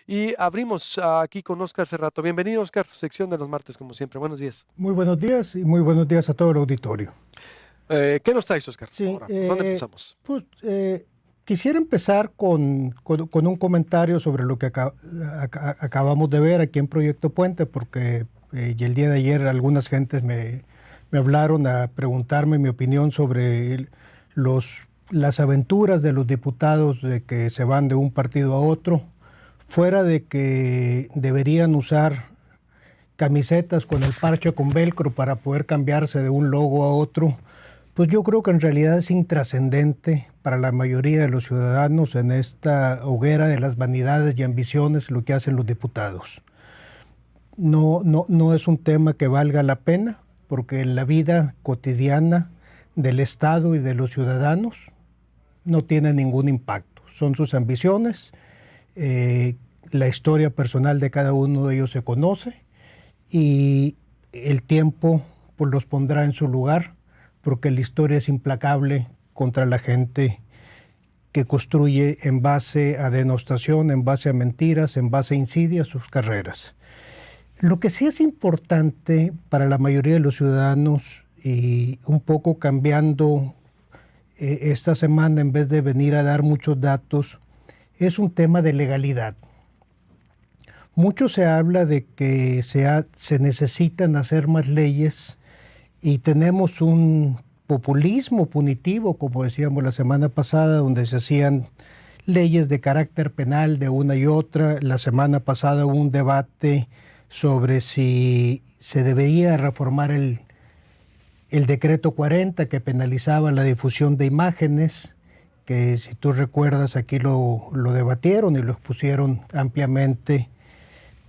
Y abrimos aquí con Óscar Cerrato. Bienvenido, Óscar, sección de los martes, como siempre. Buenos días. Muy buenos días y muy buenos días a todo el auditorio. ¿Qué nos traes, Óscar? Sí, Ahora, ¿por dónde empezamos? Quisiera empezar con un comentario sobre lo que acabamos de ver aquí en Proyecto Puente, porque y el día de ayer algunas gentes me hablaron a preguntarme mi opinión sobre las aventuras de los diputados de que se van de un partido a otro, fuera de que deberían usar camisetas con el parche con velcro para poder cambiarse de un logo a otro. Pues yo creo que en realidad es intrascendente para la mayoría de los ciudadanos en esta hoguera de las vanidades y ambiciones lo que hacen los diputados. No es un tema que valga la pena, porque en la vida cotidiana del Estado y de los ciudadanos no tiene ningún impacto. Son sus ambiciones, la historia personal de cada uno de ellos se conoce y el tiempo pues, los pondrá en su lugar, porque la historia es implacable contra la gente que construye en base a denostación, en base a mentiras, en base a insidia sus carreras. Lo que sí es importante para la mayoría de los ciudadanos, y un poco cambiando esta semana en vez de venir a dar muchos datos, es un tema de legalidad. Mucho se habla de que se necesitan hacer más leyes y tenemos un populismo punitivo, como decíamos la semana pasada, donde se hacían leyes de carácter penal de una y otra. La semana pasada hubo un debate sobre si se debería reformar el decreto 40 que penalizaba la difusión de imágenes, que si tú recuerdas aquí lo debatieron y lo expusieron ampliamente.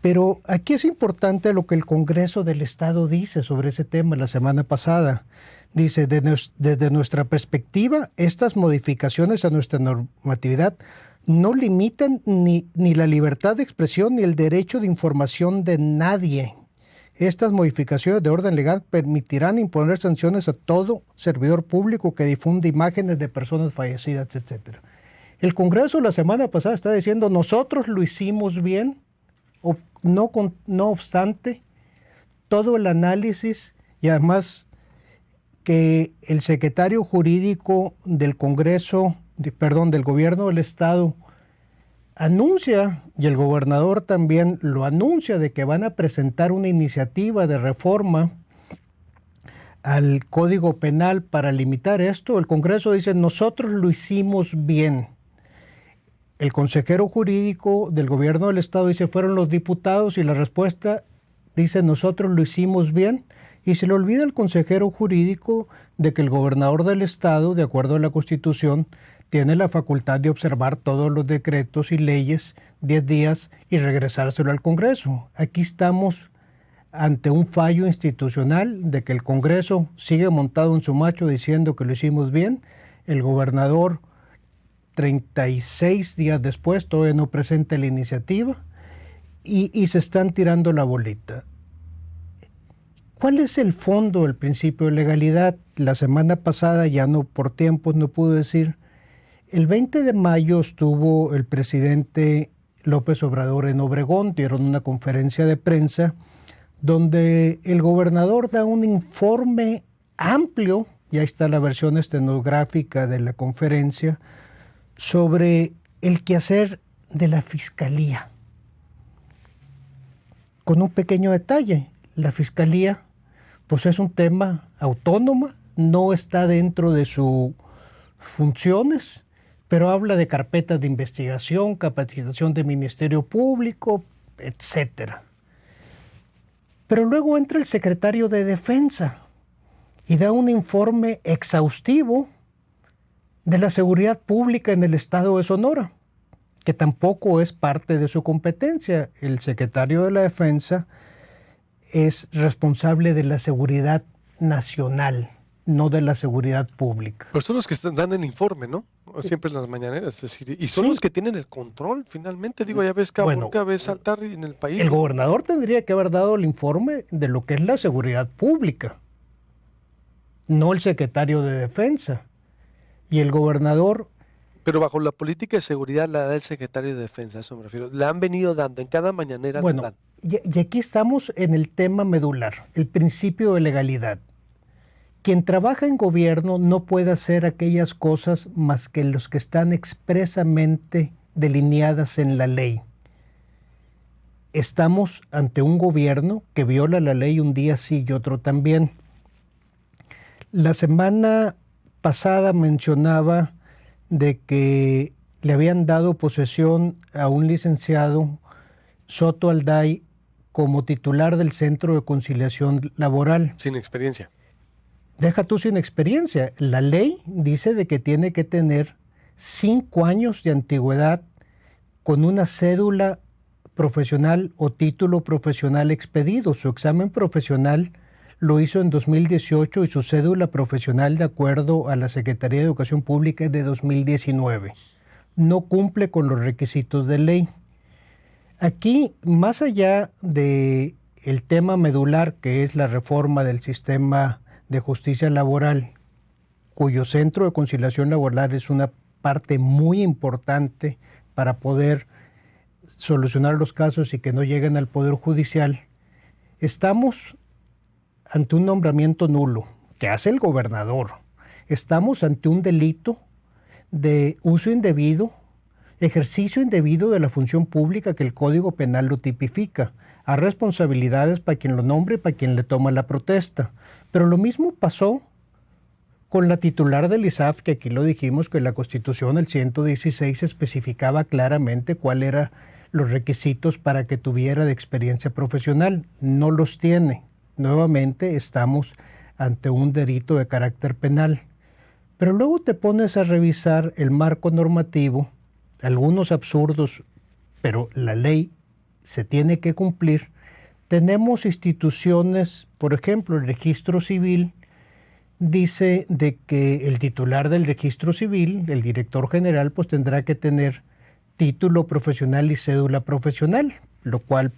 Pero aquí es importante lo que el Congreso del Estado dice sobre ese tema la semana pasada. Dice, desde nuestra perspectiva, estas modificaciones a nuestra normatividad no limitan ni la libertad de expresión ni el derecho de información de nadie. Estas modificaciones de orden legal permitirán imponer sanciones a todo servidor público que difunda imágenes de personas fallecidas, etc. El Congreso la semana pasada está diciendo, nosotros lo hicimos bien. No obstante, todo el análisis y además que el secretario jurídico del Congreso, del Gobierno del Estado, anuncia, y el gobernador también lo anuncia, de que van a presentar una iniciativa de reforma al Código Penal para limitar esto. El Congreso dice, nosotros lo hicimos bien. El consejero jurídico del Gobierno del Estado dice, fueron los diputados, y la respuesta dice, nosotros lo hicimos bien. Y se le olvida al consejero jurídico de que el gobernador del Estado, de acuerdo a la Constitución, tiene la facultad de observar todos los decretos y leyes 10 días y regresárselo al Congreso. Aquí estamos ante un fallo institucional de que el Congreso sigue montado en su macho diciendo que lo hicimos bien. El gobernador 36 días después todavía no presenta la iniciativa y se están tirando la bolita. ¿Cuál es el fondo del principio de legalidad? La semana pasada, ya no por tiempos no pude decir, el 20 de mayo estuvo el presidente López Obrador en Obregón, dieron una conferencia de prensa donde el gobernador da un informe amplio, y ahí está la versión estenográfica de la conferencia, sobre el quehacer de la Fiscalía. Con un pequeño detalle, la Fiscalía pues es un tema autónoma, no está dentro de sus funciones, pero habla de carpetas de investigación, capacitación de Ministerio Público, etc. Pero luego entra el secretario de Defensa y da un informe exhaustivo de la seguridad pública en el estado de Sonora, que tampoco es parte de su competencia. El secretario de la Defensa es responsable de la seguridad nacional, no de la seguridad pública. Pero son los que dan el informe, ¿no? Siempre en las mañaneras, es decir, y son los que tienen el control, finalmente. Digo, ya ves cada vez saltar en el país. El gobernador tendría que haber dado el informe de lo que es la seguridad pública, no el secretario de Defensa. Y el gobernador Pero bajo la política de seguridad la da el secretario de Defensa, a eso me refiero. La han venido dando en cada mañanera. Bueno, y aquí estamos en el tema medular, el principio de legalidad. Quien trabaja en gobierno no puede hacer aquellas cosas más que los que están expresamente delineadas en la ley. Estamos ante un gobierno que viola la ley un día sí y otro también. La semana pasada mencionaba de que le habían dado posesión a un licenciado Soto Alday como titular del Centro de Conciliación Laboral. Sin experiencia. Deja tú sin experiencia. La ley dice de que tiene que tener 5 años de antigüedad con una cédula profesional o título profesional expedido. Su examen profesional lo hizo en 2018 y su cédula profesional, de acuerdo a la Secretaría de Educación Pública, es de 2019. No cumple con los requisitos de ley. Aquí, más allá del tema medular, que es la reforma del sistema de justicia laboral, cuyo Centro de Conciliación Laboral es una parte muy importante para poder solucionar los casos y que no lleguen al Poder Judicial, estamos ante un nombramiento nulo que hace el gobernador. Estamos ante un delito de uso indebido, ejercicio indebido de la función pública que el Código Penal lo tipifica. Hay responsabilidades para quien lo nombre y para quien le toma la protesta. Pero lo mismo pasó con la titular del ISAF, que aquí lo dijimos, que la Constitución, el 116, especificaba claramente cuáles eran los requisitos para que tuviera de experiencia profesional. No los tiene. Nuevamente estamos ante un delito de carácter penal. Pero luego te pones a revisar el marco normativo, algunos absurdos, pero la ley se tiene que cumplir. Tenemos instituciones, por ejemplo, el registro civil dice de que el titular del registro civil, el director general, pues tendrá que tener título profesional y cédula profesional, lo cual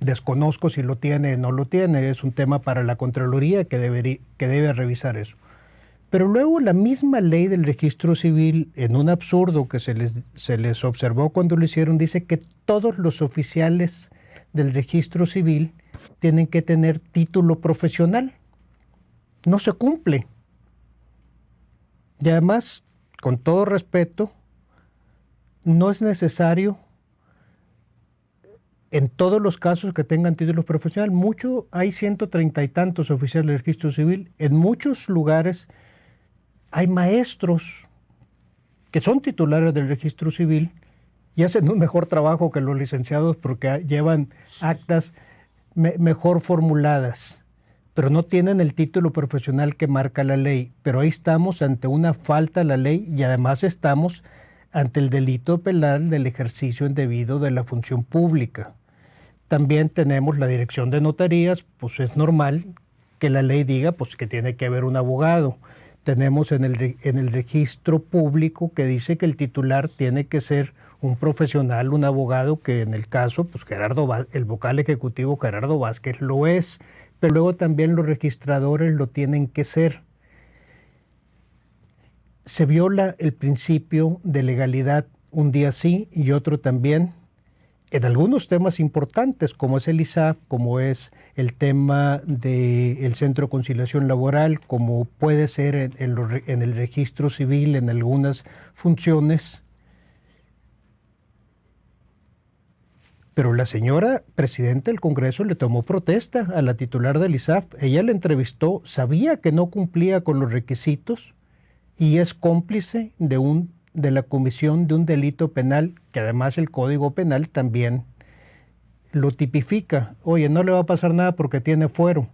desconozco si lo tiene o no lo tiene, es un tema para la Contraloría que debe revisar eso. Pero luego la misma ley del registro civil, en un absurdo que se les observó cuando lo hicieron, dice que todos los oficiales del registro civil tienen que tener título profesional. No se cumple. Y además, con todo respeto, no es necesario en todos los casos que tengan título profesional. Hay 130 y tantos oficiales del registro civil. En muchos lugares hay maestros que son titulares del registro civil y hacen un mejor trabajo que los licenciados porque llevan actas mejor formuladas, pero no tienen el título profesional que marca la ley. Pero ahí estamos ante una falta a la ley y además estamos ante el delito penal del ejercicio indebido de la función pública. También tenemos la dirección de notarías, pues es normal que la ley diga pues que tiene que haber un abogado. Tenemos en el registro público que dice que el titular tiene que ser un profesional, un abogado, que en el caso, pues el vocal ejecutivo Gerardo Vázquez lo es, pero luego también los registradores lo tienen que ser. Se viola el principio de legalidad un día sí y otro también, en algunos temas importantes, como es el ISAF, como es el tema del Centro de Conciliación Laboral, como puede ser en el registro civil, en algunas funciones. Pero la señora presidenta del Congreso le tomó protesta a la titular del ISAF. Ella la entrevistó, sabía que no cumplía con los requisitos y es cómplice de la comisión de un delito penal, que además el Código Penal también lo tipifica. Oye, no le va a pasar nada porque tiene fuero.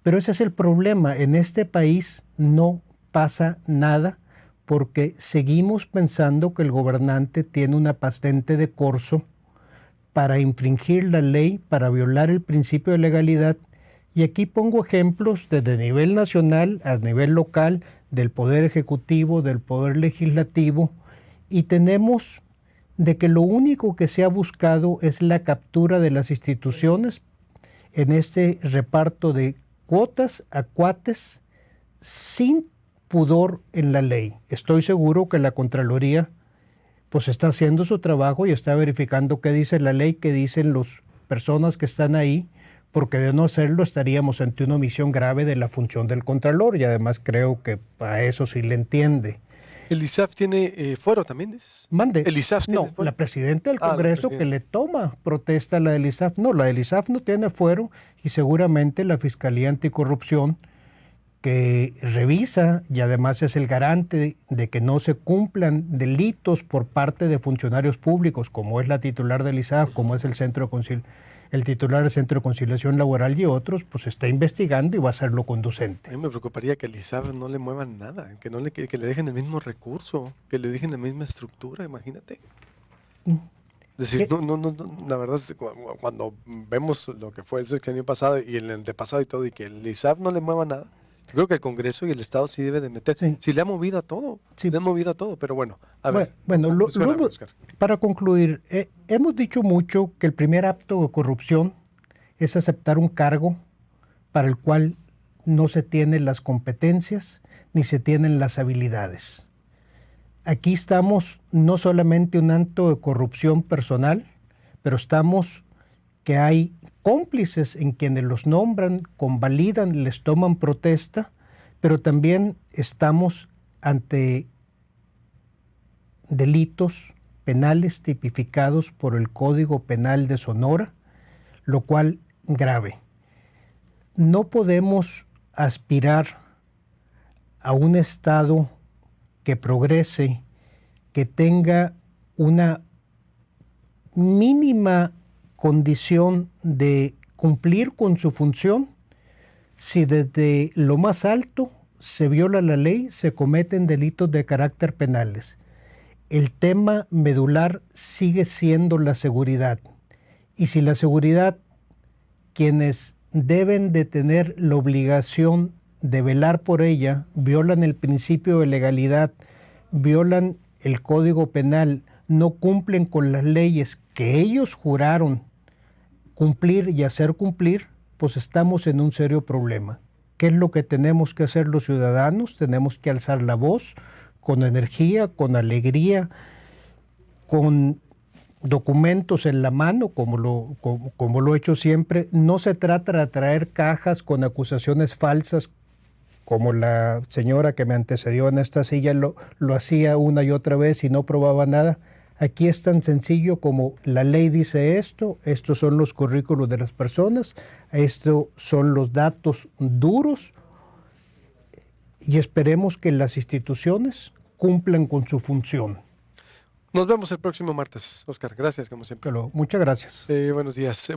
Pero ese es el problema. En este país no pasa nada porque seguimos pensando que el gobernante tiene una patente de corso para infringir la ley, para violar el principio de legalidad. Y aquí pongo ejemplos desde nivel nacional a nivel local, del Poder Ejecutivo, del Poder Legislativo, y tenemos de que lo único que se ha buscado es la captura de las instituciones en este reparto de cuotas a cuates sin pudor en la ley. Estoy seguro que la Contraloría pues está haciendo su trabajo y está verificando qué dice la ley, qué dicen las personas que están ahí, porque de no hacerlo estaríamos ante una omisión grave de la función del Contralor, y además creo que a eso sí le entiende. ¿El ISAF tiene fuero también, dices? Mande. ¿El ISAF tiene fuero? La presidenta del Congreso que le toma protesta a la del ISAF. No, la del ISAF no tiene fuero, y seguramente la Fiscalía Anticorrupción, que revisa y además es el garante de que no se cumplan delitos por parte de funcionarios públicos, como es la titular del ISAF, como es el titular del Centro de Conciliación Laboral y otros, pues está investigando y va a hacerlo conducente. A mí me preocuparía que al ISAF no le muevan nada, que le dejen el mismo recurso, que le dejen la misma estructura, imagínate. Es decir, la verdad es que cuando vemos lo que fue el sexenio pasado y el antepasado y todo, y que el ISAF no le mueva nada, yo creo que el Congreso y el Estado sí debe de meter. Sí, sí le ha movido a todo, sí. Le ha movido a todo, pero bueno, a ver. Bueno, para concluir, hemos dicho mucho que el primer acto de corrupción es aceptar un cargo para el cual no se tienen las competencias ni se tienen las habilidades. Aquí estamos no solamente un acto de corrupción personal, pero estamos que hay cómplices en quienes los nombran, convalidan, les toman protesta, pero también estamos ante delitos penales tipificados por el Código Penal de Sonora, lo cual grave. No podemos aspirar a un Estado que progrese, que tenga una mínima condición de cumplir con su función si desde lo más alto se viola la ley, se cometen delitos de carácter penales. El tema medular sigue siendo la seguridad. Y si la seguridad, quienes deben de tener la obligación de velar por ella, violan el principio de legalidad, violan el Código Penal, no cumplen con las leyes que ellos juraron cumplir y hacer cumplir, pues estamos en un serio problema. ¿Qué es lo que tenemos que hacer los ciudadanos? Tenemos que alzar la voz con energía, con alegría, con documentos en la mano, como lo he hecho siempre. No se trata de traer cajas con acusaciones falsas, como la señora que me antecedió en esta silla lo hacía una y otra vez y no probaba nada. Aquí es tan sencillo como la ley dice esto, estos son los currículos de las personas, estos son los datos duros, y esperemos que las instituciones cumplan con su función. Nos vemos el próximo martes, Oscar. Gracias, como siempre. Muchas gracias. Buenos días.